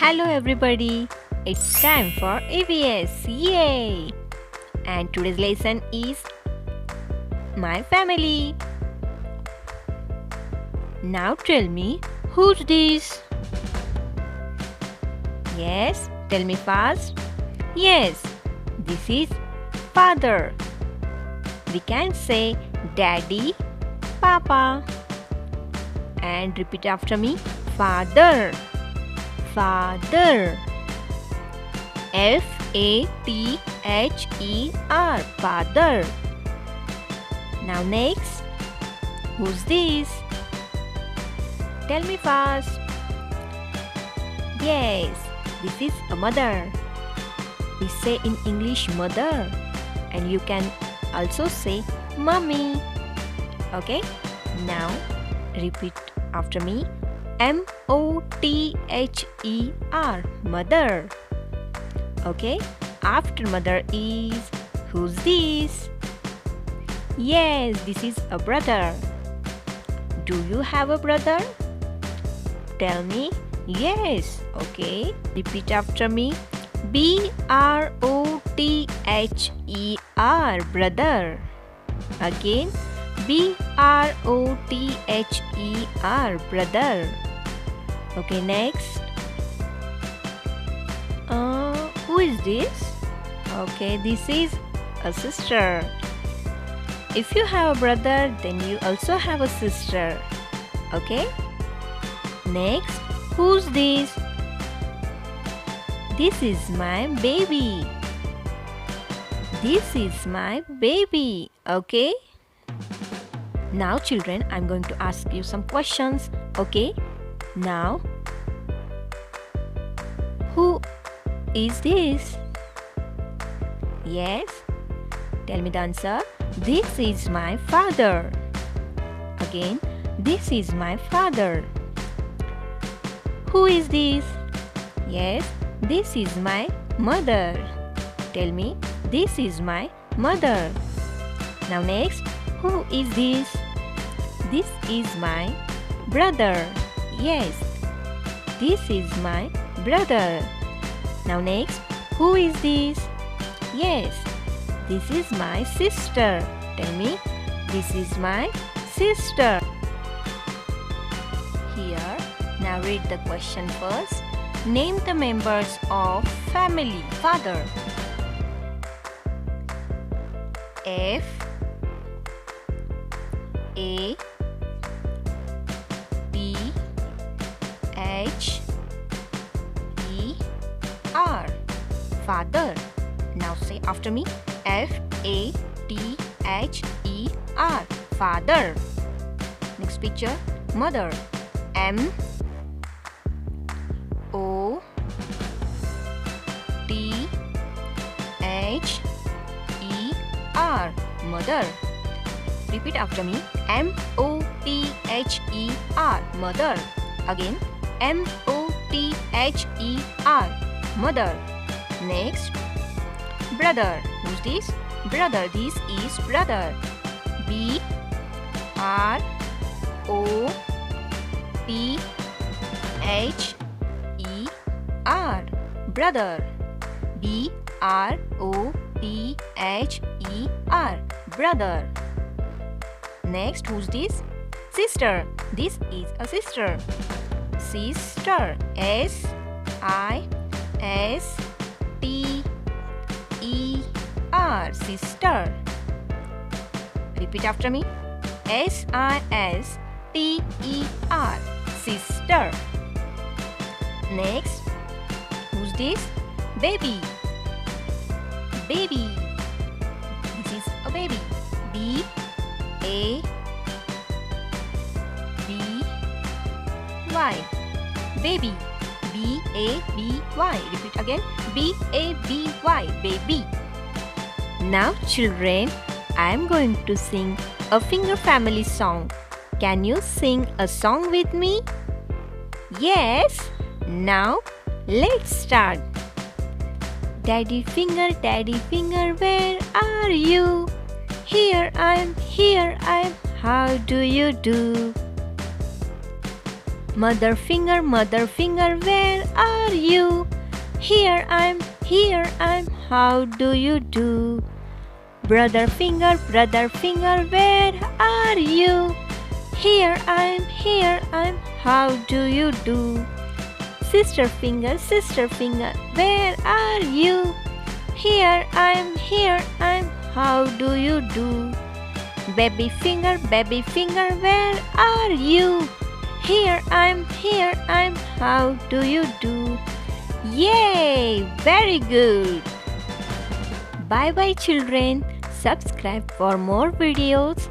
Hello everybody, it's time for EVS, yay! And today's lesson is my family. Now tell me, who's this? Yes, tell me fast. Yes, this is father. We can say daddy, papa. And repeat after me, father. Father. F-A-T-H-E-R, father. Now next, who's this? Tell me fast. Yes, this is a mother. We say in English mother, and you can also say mommy. Okay, now repeat after me. M-O-T-H-E-R, mother. Okay, after mother is, who's this? Yes, this is a brother. Do you have a brother? Tell me. Yes. Okay, repeat after me. B-R-O-T-H-E-R, brother. Again, B-R-O-T-H-E-R, brother. Okay, next. Who is this? Okay, this is a sister. If you have a brother, then you also have a sister. Okay? Next, who's this? This is my baby. This is my baby. Okay? Now children, I'm going to ask you some questions. Okay? Now, who is this? Yes? Tell me the answer. This is my father. Again, this is my father. Who is this? Yes, this is my mother. Tell me, this is my mother. Now next, who is this? This is my brother. Yes, this is my brother. Now next, who is this? Yes, this is my sister. Tell me, this is my sister. Here, now read the question first. Name the members of family. Father. F A T H-E-R, father. Now say after me. F-A-T-H-E-R, father. Next picture, mother. M-O-T-H-E-R, mother. Repeat after me. M-O-T-H-E-R, mother. Again, M-O-T-H-E-R, mother. Next, brother. Who's this? Brother. This is brother. B-R-O-T-H-E-R, brother. B-R-O-T-H-E-R, brother. Next, who's this? Sister. This is a sister. Sister. S-I-S-T-E-R, sister. Repeat after me. S-I-S-T-E-R, sister. Next, who's this? Baby. Baby. This is a baby. B-A-B-Y, baby. B-A-B-Y. Repeat again. B-A-B-Y, baby. Now children, I am going to sing a finger family song. Can you sing a song with me? Yes. Now let's start. Daddy finger, where are you? Here I'm, how do you do? Mother finger, where are you? Here I'm, how do you do? Brother finger, where are you? Here I'm, how do you do? Sister finger, where are you? Here I'm, how do you do? Baby finger, where are you? Here I'm, how do you do? Yay! Very good! Bye bye children. Subscribe for more videos.